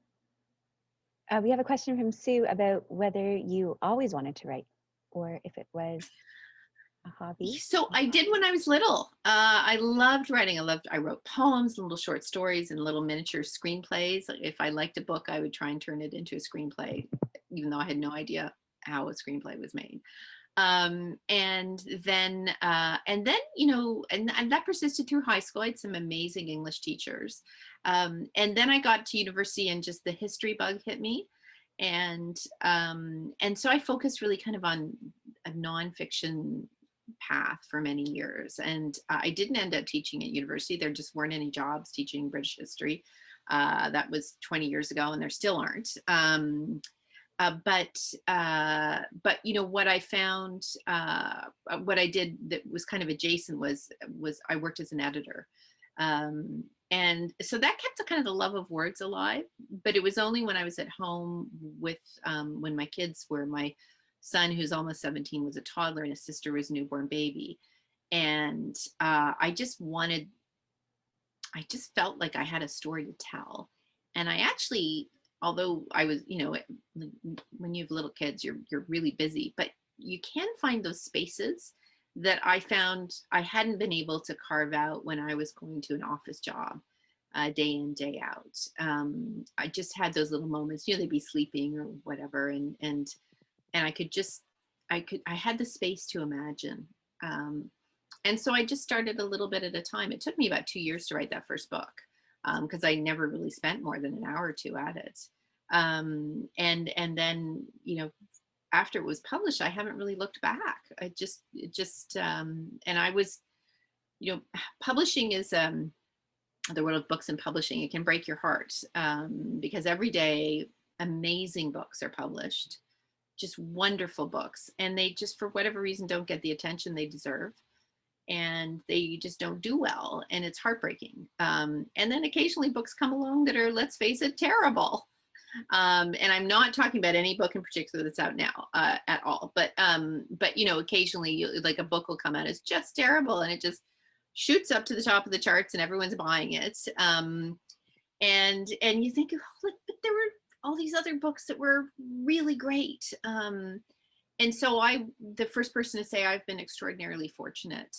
have a question from Sue about whether you always wanted to write, or if it was a hobby. So I did when I was little. I loved writing. I wrote poems and little short stories and little miniature screenplays. If I liked a book, I would try and turn it into a screenplay, even though I had no idea how a screenplay was made. And then and that persisted through high school. I had some amazing English teachers. And then I got to university and just the history bug hit me. And so I focused really kind of on a nonfiction path for many years. And I didn't end up teaching at university. There just weren't any jobs teaching British history. That was 20 years ago, and there still aren't. But what I found, what I did that was kind of adjacent was I worked as an editor. And so that kept the kind of the love of words alive. But it was only when I was at home with, when my kids were, my son, who's almost 17, was a toddler, and his sister was a newborn baby. And I just felt like I had a story to tell. And I actually, although I was, when you have little kids, you're really busy, but you can find those spaces that I found I hadn't been able to carve out when I was going to an office job, day in, day out. I just had those little moments, they'd be sleeping or whatever. And I had the space to imagine. And so I just started a little bit at a time. It took me about 2 years to write that first book, because I never really spent more than an hour or two at it. And then, after it was published, I haven't really looked back. And I was, publishing is, the world of books and publishing, it can break your heart, because every day amazing books are published, just wonderful books. And they just, for whatever reason, don't get the attention they deserve. And they just don't do well, and it's heartbreaking. And then occasionally books come along that are, let's face it, terrible. And I'm not talking about any book in particular that's out now at all, but occasionally like a book will come out as just terrible, and it just shoots up to the top of the charts and everyone's buying it. And you think, oh, but there were all these other books that were really great. And so the first person to say I've been extraordinarily fortunate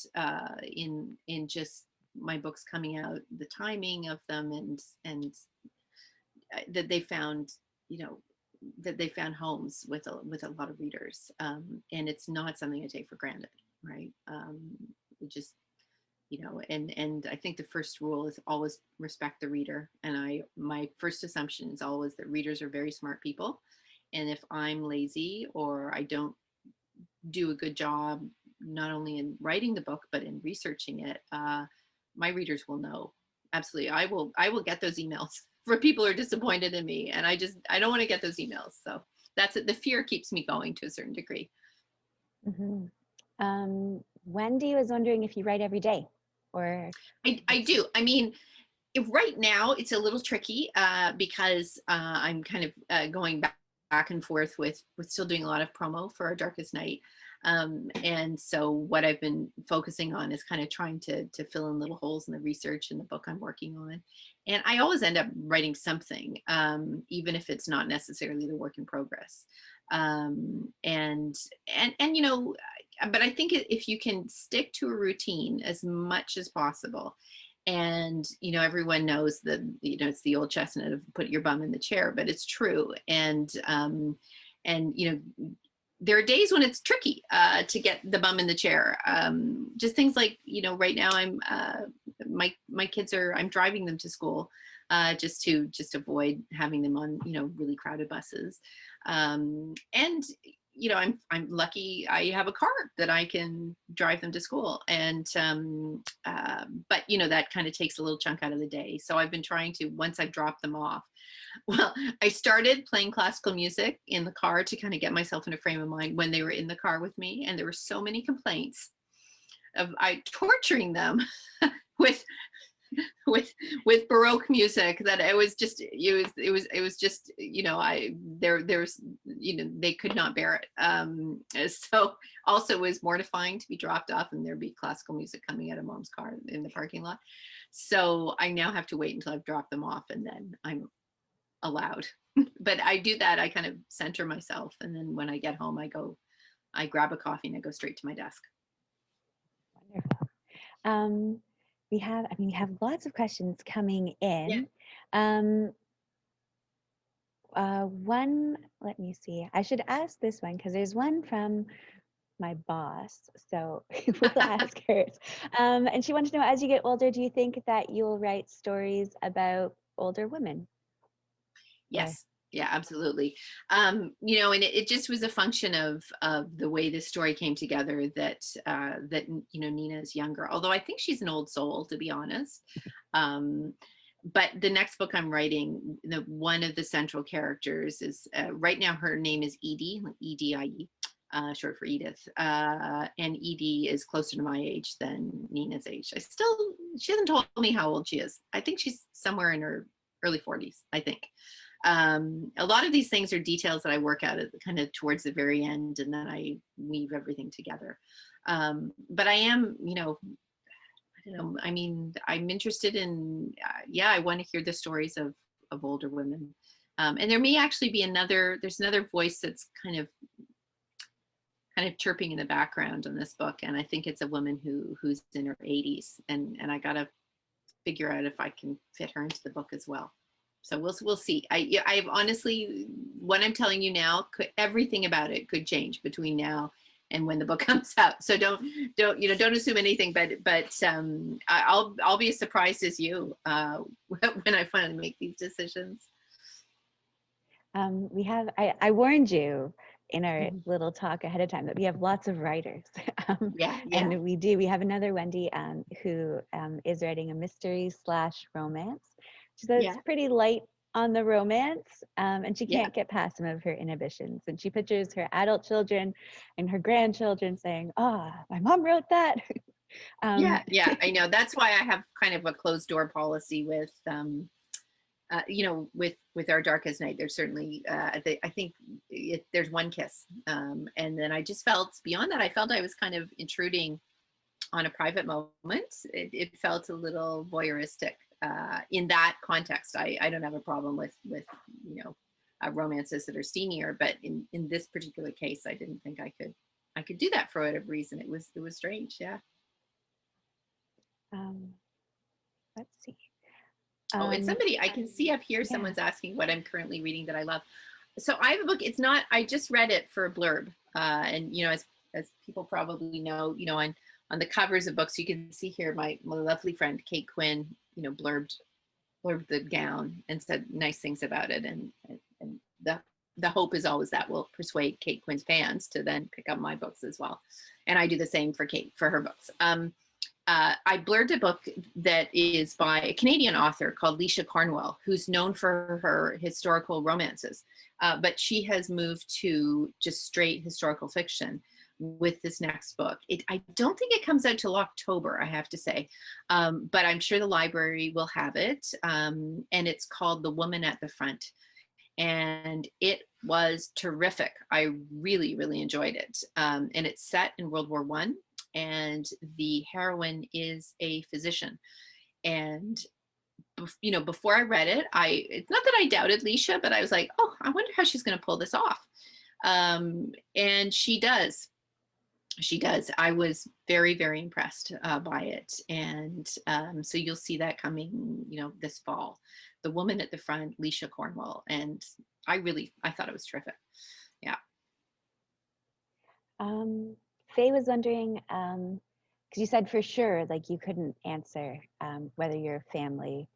in just my books coming out, the timing of them, and that they found, that they found homes with a lot of readers. And it's not something I take for granted, right? It just, and I think the first rule is always respect the reader. And my first assumption is always that readers are very smart people. And if I'm lazy or I don't do a good job, not only in writing the book, but in researching it, my readers will know. Absolutely. I will get those emails for people who are disappointed in me. And I don't want to get those emails. So that's it. The fear keeps me going to a certain degree. Mhm. Wendy was wondering if you write every day, or I do. I mean, right now it's a little tricky because I'm kind of going back and forth with still doing a lot of promo for Our Darkest Night. And so what I've been focusing on is kind of trying to fill in little holes in the research in the book I'm working on. And I always end up writing something, even if it's not necessarily the work in progress. And you know, but I think if you can stick to a routine as much as possible, and you know, everyone knows that, you know, it's the old chestnut of put your bum in the chair, but it's true. And you know, there are days when it's tricky to get the bum in the chair. Just things like, you know, right now I'm my kids are, I'm driving them to school just to avoid having them on, you know, really crowded buses. And you know, I'm lucky I have a car that I can drive them to school. And but you know, that kind of takes a little chunk out of the day. So I've been trying to, once I drop them off, well, I started playing classical music in the car to kind of get myself in a frame of mind when they were in the car with me. And there were so many complaints of I torturing them with with Baroque music that it was just, it was just, you know, there's, you know, they could not bear it. So also it was mortifying to be dropped off and there'd be classical music coming out of mom's car in the parking lot. So I now have to wait until I've dropped them off and then I'm allowed. But I do that, I kind of center myself, and then when I get home I grab a coffee and I go straight to my desk. wonderful. We have, I mean, we have lots of questions coming in. One, let me see. I should ask this one because there's one from my boss, so we'll ask hers. And she wanted to know, as you get older, do you think that you'll write stories about older women? Yes. Yeah, absolutely. You know, and it just was a function of the way this story came together, that you know, Nina is younger, although I think she's an old soul, to be honest. But the next book I'm writing, one of the central characters is right now her name is Edie, Edie, short for Edith. And Edie is closer to my age than Nina's age. She hasn't told me how old she is. I think she's somewhere in her early 40s, I think. A lot of these things are details that I work out at kind of towards the very end, and then I weave everything together. But I am, you know, I don't know, I mean, I'm interested in, yeah, I want to hear the stories of older women. And there may actually be there's another voice that's kind of chirping in the background in this book. And I think it's a woman who's in her 80s. And I got to figure out if I can fit her into the book as well. So we'll see. I've honestly, what I'm telling you now, everything about it could change between now and when the book comes out. So don't don't assume anything. But I'll be as surprised as you when I finally make these decisions. We have, I warned you in our little talk ahead of time that we have lots of writers. Yeah. And we have another Wendy who is writing a mystery / romance. She says it's pretty light on the romance, and she can't get past some of her inhibitions. And she pictures her adult children and her grandchildren saying, "Oh, my mom wrote that." Yeah, I know. That's why I have kind of a closed door policy with, you know, with Our Darkest Night. There's certainly, I think there's one kiss, and then I just felt beyond that. I felt I was kind of intruding on a private moment. It felt a little voyeuristic in that context. I don't have a problem with you know, romances that are steamier, but in this particular case, I didn't think I could do that for whatever reason. It was strange. Yeah. Let's see. Oh, and somebody I can see up here, someone's asking what I'm currently reading that I love. So I have a book. It's not, I just read it for a blurb. And, you know, as people probably know, you know, on the covers of books, you can see here my lovely friend, Kate Quinn, you know, blurbed the gown and said nice things about it. And the hope is always that will persuade Kate Quinn's fans to then pick up my books as well. And I do the same for Kate, for her books. I blurred a book that is by a Canadian author called Leisha Cornwell, who's known for her historical romances, but she has moved to just straight historical fiction with this next book. I don't think it comes out till October, I have to say, but I'm sure the library will have it, and it's called The Woman at the Front. And it was terrific. I really, really enjoyed it. And it's set in World War I, and the heroine is a physician. And before I read it, it's not that I doubted Leisha, but I was like, oh, I wonder how she's going to pull this off. And she does. She does. I was very, very impressed by it. And so you'll see that coming, this fall. The Woman at the Front, Leisha Cornwell. And I thought it was terrific. Yeah. Faye was wondering, because you said for sure, like you couldn't answer whether your family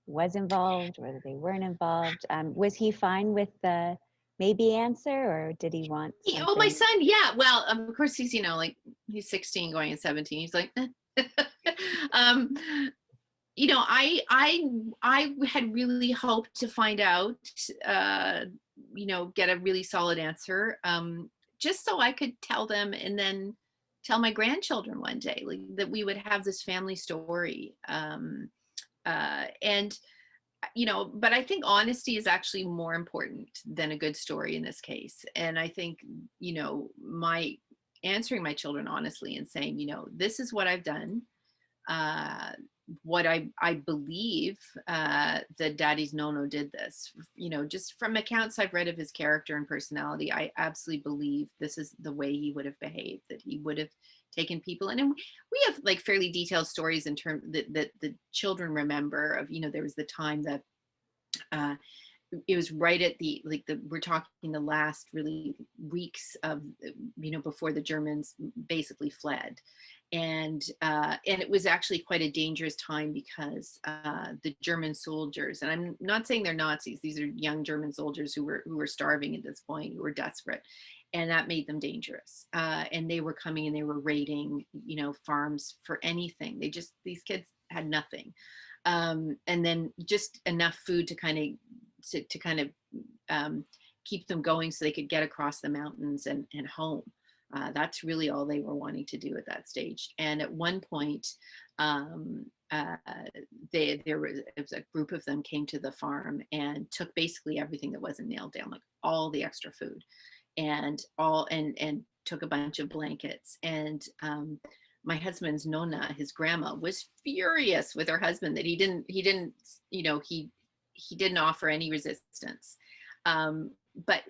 was involved, whether they weren't involved. Was he fine with the maybe answer, or did he want something? Oh, my son, yeah. Well, of course, he's, like, he's 16 going on 17. He's like, I had really hoped to find out, get a really solid answer, just so I could tell them and then tell my grandchildren one day, like, that we would have this family story. But I think honesty is actually more important than a good story in this case. And I think, my answering my children honestly and saying, this is what I've done. What I believe that Daddy's Nono did this, just from accounts I've read of his character and personality, I absolutely believe this is the way he would have behaved, that he would have taken people in. And we have like fairly detailed stories in terms that the children remember of, there was the time that it was right at we're talking the last really weeks of, before the Germans basically fled. And it was actually quite a dangerous time because the German soldiers, and I'm not saying they're Nazis, these are young German soldiers who were starving at this point, who were desperate, and that made them dangerous. And they were coming and they were raiding, farms for anything. These kids had nothing, and then just enough food to kind of keep them going so they could get across the mountains and home. That's really all they were wanting to do at that stage. And at one point, there was a group of them came to the farm and took basically everything that wasn't nailed down, like all the extra food, and took a bunch of blankets. And my husband's Nona, his grandma, was furious with her husband that he didn't offer any resistance. But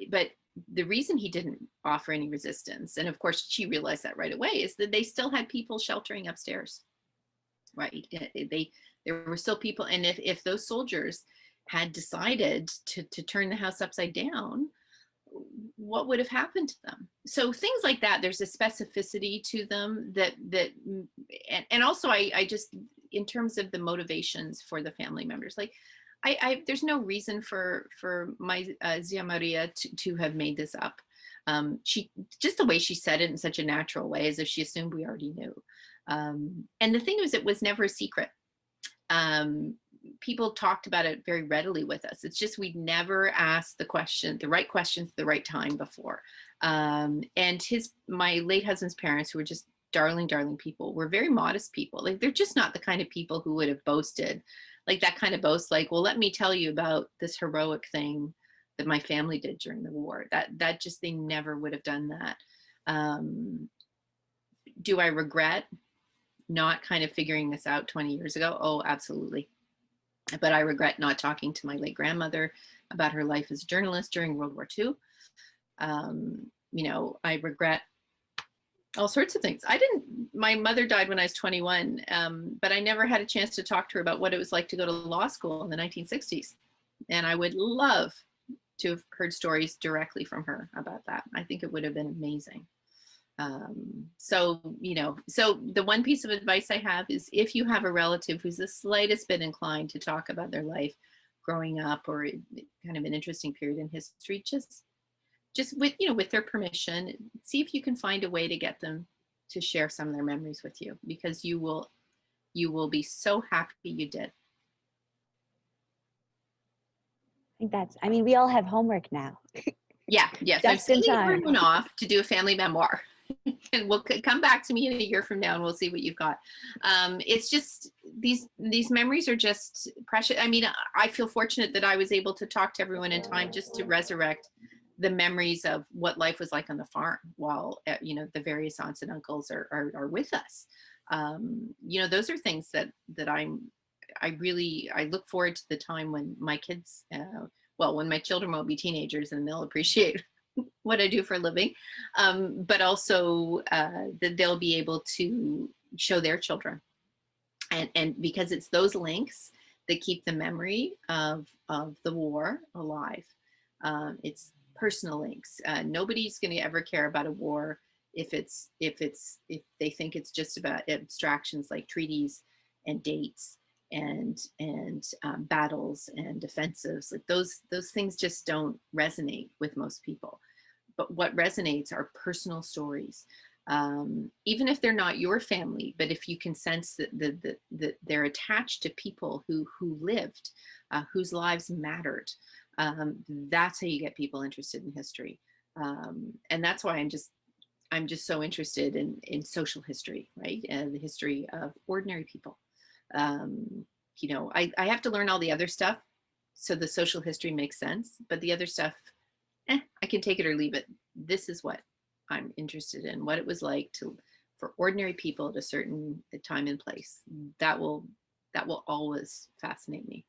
the reason he didn't offer any resistance, and of course she realized that right away, is that they still had people sheltering upstairs, right? There were still people, and if those soldiers had decided to turn the house upside down, what would have happened to them? So things like that, there's a specificity to them and also I just, in terms of the motivations for the family members, like there's no reason for my Zia Maria to have made this up. She, just the way she said it in such a natural way, as if she assumed we already knew. And the thing was, it was never a secret. People talked about it very readily with us. It's just we'd never asked the right questions at the right time before. And my late husband's parents, who were just darling people, were very modest people. Like, they're just not the kind of people who would have boasted, like that kind of boast, like, well, let me tell you about this heroic thing that my family did during the war. That just, they never would have done that. Do I regret not kind of figuring this out 20 years ago? Oh, absolutely. But I regret not talking to my late grandmother about her life as a journalist during World War II. I regret all sorts of things. My mother died when I was 21, but I never had a chance to talk to her about what it was like to go to law school in the 1960s. And I would love to have heard stories directly from her about that. I think it would have been amazing. So the one piece of advice I have is, if you have a relative who's the slightest bit inclined to talk about their life growing up, or kind of an interesting period in history, just with their permission, see if you can find a way to get them to share some of their memories with you, because you will You will be so happy you did. I mean, we all have homework now. Yeah, yes. I'm Just in sending time. everyone off to do a family memoir. And we'll come back to me in a year from now and we'll see what you've got. It's just these memories are just precious. I mean, I feel fortunate that I was able to talk to everyone in time just to resurrect the memories of what life was like on the farm while you know, the various aunts and uncles are with us. You know, those are things that I look forward to the time when my kids well, when my children will be teenagers and they'll appreciate what I do for a living, but also that they'll be able to show their children. And because it's those links that keep the memory of the war alive. It's personal links. Nobody's going to ever care about a war if they think it's just about abstractions like treaties and dates and battles and offensives. Like those things just don't resonate with most people. But what resonates are personal stories. Even if they're not your family, but if you can sense that they're attached to people who lived, whose lives mattered, that's how you get people interested in history. And that's why I'm just so interested in social history, right? And the history of ordinary people. You know, I have to learn all the other stuff so the social history makes sense, but the other stuff, I can take it or leave it. This is what I'm interested in, what it was like for ordinary people at a certain time and place. That will always fascinate me.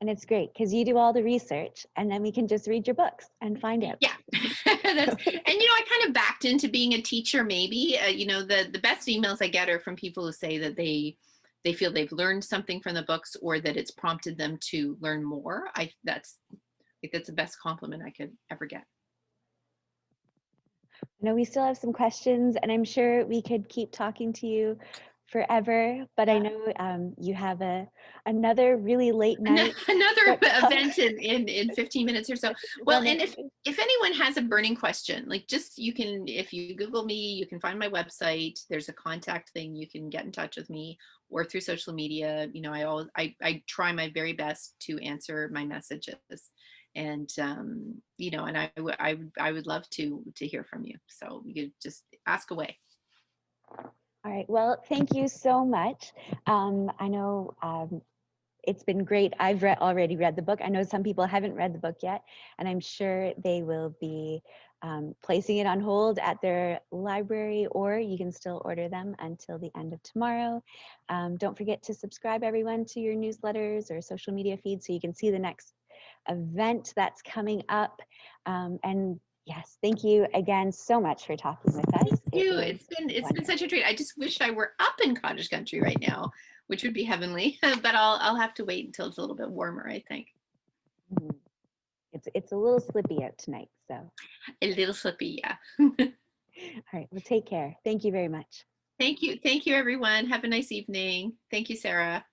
And it's great because you do all the research and then we can just read your books and find out. Yeah. And you know, I kind of backed into being a teacher maybe. You know, the best emails I get are from people who say that they feel they've learned something from the books or that it's prompted them to learn more. That's the best compliment I could ever get. I know we still have some questions and I'm sure we could keep talking to you forever, but I know you have another really late night. Another event in 15 minutes or so. Well, and if anyone has a burning question, like just if you Google me, you can find my website. There's a contact thing. You can get in touch with me or through social media. You know, I try my very best to answer my messages. And you know, and I would love to hear from you. So you just ask away. All right. Well, thank you so much. I know it's been great. I've already read the book. I know some people haven't read the book yet, and I'm sure they will be placing it on hold at their library, or you can still order them until the end of tomorrow. Don't forget to subscribe, everyone, to your newsletters or social media feeds so you can see the next event that's coming up. And yes, thank you again so much for talking with us. Thank you. It's been such a treat. I just wish I were up in cottage country right now, which would be heavenly. But I'll have to wait until it's a little bit warmer, I think. It's a little slippy out tonight, so. A little slippy, yeah. All right. Well, take care. Thank you very much. Thank you. Thank you, everyone. Have a nice evening. Thank you, Sarah.